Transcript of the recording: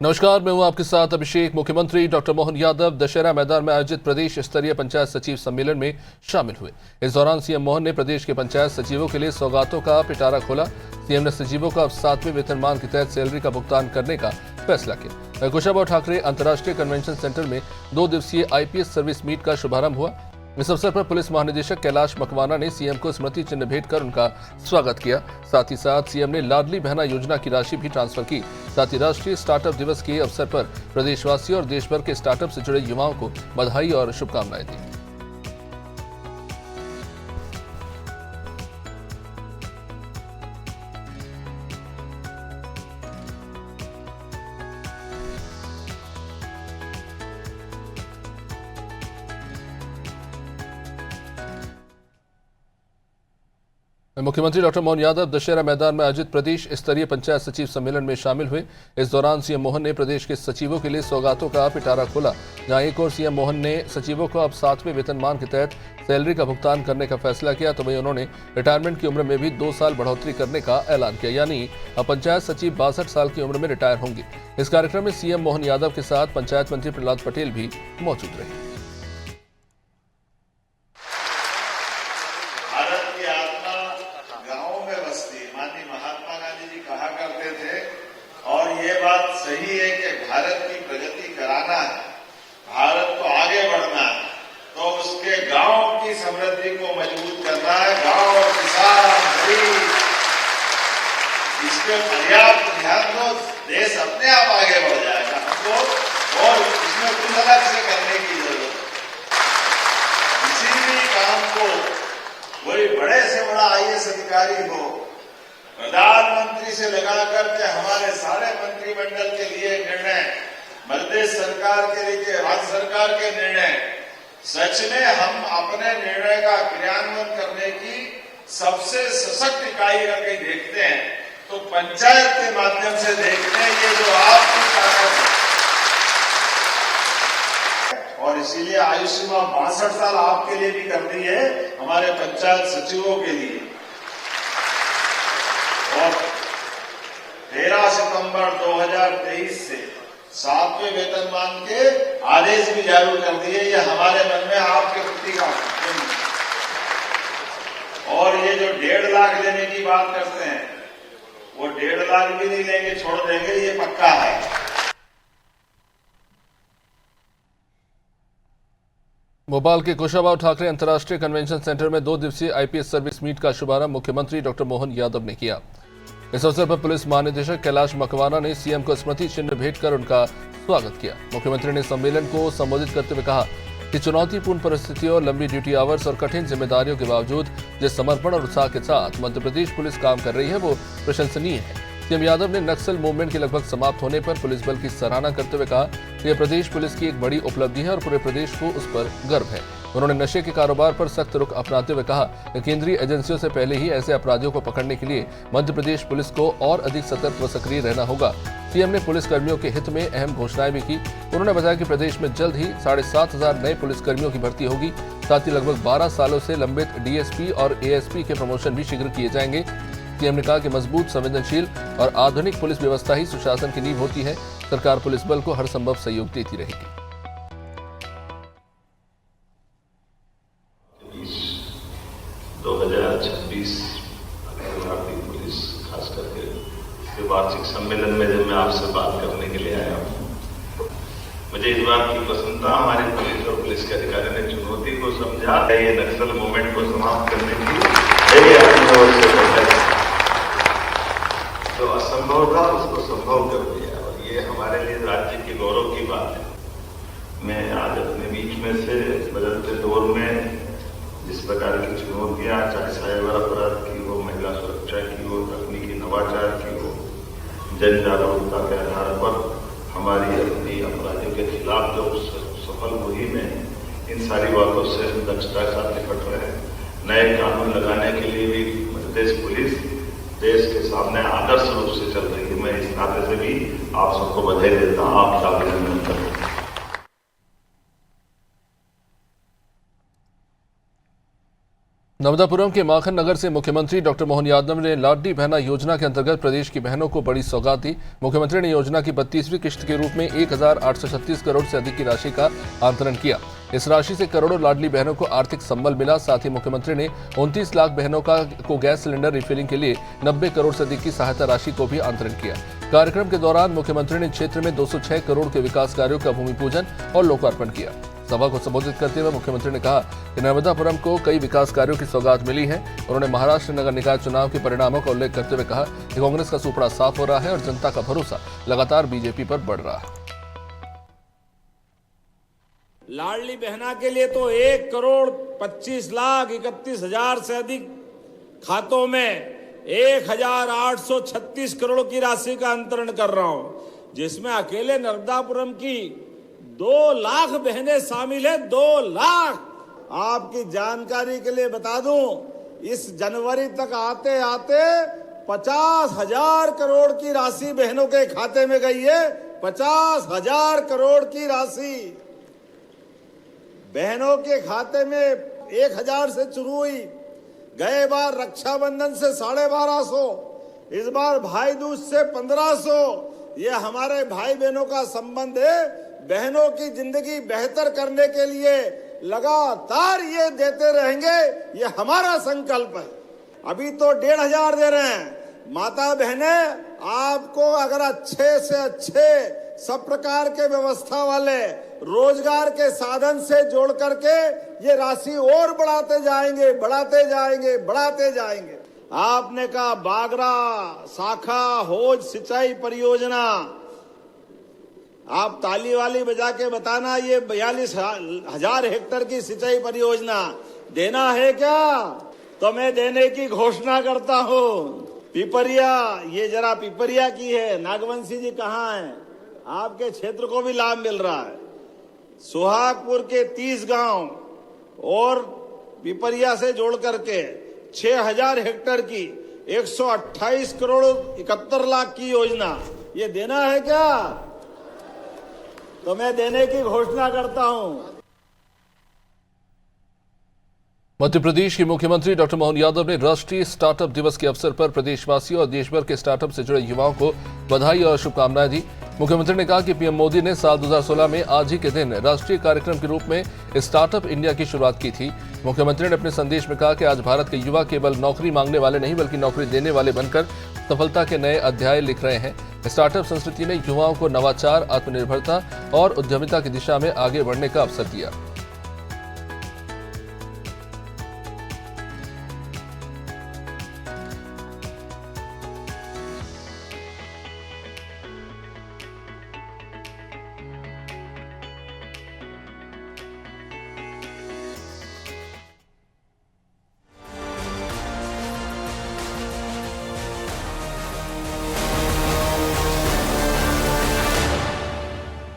नमस्कार, मैं हूं आपके साथ अभिषेक। मुख्यमंत्री डॉक्टर मोहन यादव दशहरा मैदान में आयोजित प्रदेश स्तरीय पंचायत सचिव सम्मेलन में शामिल हुए। इस दौरान सीएम मोहन ने प्रदेश के पंचायत सचिवों के लिए सौगातों का पिटारा खोला। सीएम ने सचिवों को अब 7वें वेतनमान के तहत सैलरी का भुगतान करने का फैसला किया। कुशाभाऊ ठाकरे अंतर्राष्ट्रीय कन्वेंशन सेंटर में 2 दिवसीय आईपीएस सर्विस मीट का शुभारंभ हुआ। इस अवसर पर पुलिस महानिदेशक कैलाश मकवाना ने सीएम को स्मृति चिन्ह भेंट कर उनका स्वागत किया। साथ ही साथ सीएम ने लाडली बहना योजना की राशि भी ट्रांसफर की। साथ ही राष्ट्रीय स्टार्टअप दिवस के अवसर पर प्रदेशवासियों और देश भर के स्टार्टअप से जुड़े युवाओं को बधाई और शुभकामनाएं दी। मुख्यमंत्री डॉक्टर मोहन यादव दशहरा मैदान में आयोजित प्रदेश स्तरीय पंचायत सचिव सम्मेलन में शामिल हुए। इस दौरान सीएम मोहन ने प्रदेश के सचिवों के लिए सौगातों का पिटारा खोला। जहां एक और सीएम मोहन ने सचिवों को अब 7वें वेतनमान के तहत सैलरी का भुगतान करने का फैसला किया, तो वहीं उन्होंने रिटायरमेंट की उम्र में भी 2 साल बढ़ोतरी करने का ऐलान किया, यानी अब पंचायत सचिव 62 साल की उम्र में रिटायर होंगे। इस कार्यक्रम में सीएम मोहन यादव के साथ पंचायत मंत्री प्रहलाद पटेल भी मौजूद रहे। ये बात सही है कि भारत की प्रगति कराना है, भारत को आगे बढ़ना है, तो उसके गांव की समृद्धि को मजबूत करना है। गांव और किसान गरीब इसके पर्याप्त ध्यान दो, देश अपने आप आगे बढ़ जाएगा। हमको और इसमें कुछ अलग से करने की जरूरत है। किसी भी काम को कोई बड़े से बड़ा आईएएस अधिकारी हो, प्रधानमंत्री से लगाकर के हमारे सारे मंत्रिमंडल के लिए निर्णय, मध्य सरकार के लिए राज्य सरकार के निर्णय, सच में हम अपने निर्णय का क्रियान्वयन करने की सबसे सशक्त इकाई अगर कहीं देखते हैं तो पंचायत के माध्यम से देखते हैं। ये जो आपकी ताकत है और इसीलिए आयुष्मान 62 साल आपके लिए भी कर दी है, हमारे पंचायत सचिवों के लिए। और 13 सितंबर 2023 से 7वें वेतनमान के आदेश भी जारी कर दिए। ये हमारे मन में आपके प्रति का और ये जो 1.5 लाख देने की बात करते हैं, वो 1.5 लाख भी नहीं लेंगे, छोड़ देंगे, ये पक्का है। भोपाल के कुशाभाऊ ठाकरे अंतर्राष्ट्रीय कन्वेंशन सेंटर में 2 दिवसीय आईपीएस सर्विस मीट का शुभारंभ मुख्यमंत्री डॉक्टर मोहन यादव ने किया। इस अवसर पर पुलिस महानिदेशक कैलाश मकवाना ने सीएम को स्मृति चिन्ह भेंट कर उनका स्वागत किया। मुख्यमंत्री ने सम्मेलन को संबोधित करते हुए कहा कि चुनौतीपूर्ण परिस्थितियों, लंबी ड्यूटी आवर्स और कठिन जिम्मेदारियों के बावजूद जिस समर्पण और उत्साह के साथ मध्य प्रदेश पुलिस काम कर रही है वो प्रशंसनीय है। सीएम यादव ने नक्सल मूवमेंट के लगभग समाप्त होने पर पुलिस बल की सराहना करते हुए कहा कि यह प्रदेश पुलिस की एक बड़ी उपलब्धि है और पूरे प्रदेश को उस पर गर्व है। उन्होंने नशे के कारोबार पर सख्त रुख अपनाते हुए कहा कि केंद्रीय एजेंसियों से पहले ही ऐसे अपराधियों को पकड़ने के लिए मध्य प्रदेश पुलिस को और अधिक सतर्क व सक्रिय रहना होगा। सीएम ने पुलिस कर्मियों के हित में अहम घोषणाएं भी की। उन्होंने बताया कि प्रदेश में जल्द ही 7,500 नए पुलिसकर्मियों की भर्ती होगी। साथ ही लगभग 12 सालों से लंबित डीएसपी और एएसपी के प्रमोशन भी शीघ्र किए जाएंगे। सीएम ने कहा कि मजबूत, संवेदनशील और आधुनिक पुलिस व्यवस्था ही सुशासन की नींव होती है। सरकार पुलिस बल को हर संभव सहयोग देती रहेगी। 2026 भारतीय पुलिस खास करके के वार्षिक सम्मेलन में जब मैं आपसे बात करने के लिए आया हूँ, मुझे इस बात की प्रसन्नता हमारे पुलिस और पुलिस के अधिकारियों ने चुनौती को समझा, ये नक्सल मूवमेंट को समाप्त करने की जो असंभव था उसको संभव कर दिया और ये हमारे लिए राज्य के गौरव की बात है। मैं आज अपने बीच में से बदलते दौर में जिस प्रकार की चुनौतियां, चाहे साइबर अपराध की हो, महिला सुरक्षा की हो, तकनीकी नवाचार की हो, जन जागरूकता के आधार पर हमारी अपनी अपराधियों के खिलाफ जो सफल मुहिम है, इन सारी बातों से दक्षता के साथ निपट रहे हैं। नए कानून लगाने के लिए भी मध्य प्रदेश पुलिस देश के सामने आदर्श रूप से चल रही है। मैं इस नाते से भी आप सबको बधाई देता हूँ, आपका अभिनंदन करता हूँ। नवदापुरम के माखन नगर से मुख्यमंत्री डॉक्टर मोहन यादव ने लाडली बहना योजना के अंतर्गत प्रदेश की बहनों को बड़ी सौगात दी। मुख्यमंत्री ने योजना की 32वीं किश्त के रूप में 1,836 करोड़ से अधिक की राशि का अंतरण किया। इस राशि से करोड़ों लाडली बहनों को आर्थिक संबल मिला। साथ ही मुख्यमंत्री ने 29 लाख बहनों को गैस सिलेंडर रिफिलिंग के लिए 90 करोड़ से अधिक की सहायता राशि को भी अंतरण किया। कार्यक्रम के दौरान मुख्यमंत्री ने क्षेत्र में 206 करोड़ के विकास कार्यों का भूमि पूजन और लोकार्पण किया। सभा को संबोधित करते हुए मुख्यमंत्री ने कहा कि नर्मदापुरम को कई विकास कार्यों की सौगात मिली है। उन्होंने महाराष्ट्र नगर निकाय चुनाव के परिणामों का उल्लेख करते हुए कहा कि कांग्रेस का सुपड़ा साफ हो रहा है और जनता का भरोसा लगातार बीजेपी पर बढ़ रहा है। लाडली बहना के लिए तो 1,25,31,000 से अधिक खातों में 1,836 करोड़ की राशि का अंतरण कर रहा हूं, जिसमें अकेले नर्मदापुरम की 2 लाख बहनें शामिल है। 2 लाख। आपकी जानकारी के लिए बता दूं, इस जनवरी तक आते आते 50,000 करोड़ की राशि बहनों के खाते में गई है। 50,000 करोड़ की राशि बहनों के खाते में 1,000 से शुरू हुई। गए बार रक्षाबंधन से 1250, इस बार भाई दूज से 1500। ये हमारे भाई बहनों का संबंध है। बहनों की जिंदगी बेहतर करने के लिए लगातार ये देते रहेंगे, ये हमारा संकल्प है। अभी तो 1,500 दे रहे हैं। माता बहने, आपको अगर अच्छे से अच्छे सब प्रकार के व्यवस्था वाले रोजगार के साधन से जोड़ करके ये राशि और बढ़ाते जाएंगे, बढ़ाते जाएंगे, बढ़ाते जाएंगे। आपने कहा बागरा, शाखा, होज सिंचाई परियोजना, आप ताली वाली बजा के बताना, ये 42,000 हेक्टेयर की सिंचाई परियोजना देना है क्या? तो मैं देने की घोषणा करता हूं। पिपरिया, ये जरा पिपरिया की है। नागवंशी जी कहाँ हैं? आपके क्षेत्र को भी लाभ मिल रहा है। सुहागपुर के 30 गांव और पिपरिया से जोड़ करके 6,000 हेक्टेयर की 128 करोड़ 71 लाख की योजना, ये देना है क्या? तो मैं देने की घोषणा करता हूं। मध्य प्रदेश के मुख्यमंत्री डॉक्टर मोहन यादव ने राष्ट्रीय स्टार्टअप दिवस के अवसर पर प्रदेशवासियों और देश भर के स्टार्टअप से जुड़े युवाओं को बधाई और शुभकामनाएं दी। मुख्यमंत्री ने कहा कि पीएम मोदी ने साल 2016 में आज ही के दिन राष्ट्रीय कार्यक्रम के रूप में स्टार्टअप इंडिया की शुरुआत की थी। मुख्यमंत्री ने अपने संदेश में कहा कि आज भारत के युवा केवल नौकरी मांगने वाले नहीं बल्कि नौकरी देने वाले बनकर सफलता के नए अध्याय लिख रहे हैं। स्टार्टअप संस्कृति ने युवाओं को नवाचार, आत्मनिर्भरता और उद्यमिता की दिशा में आगे बढ़ने का अवसर दिया।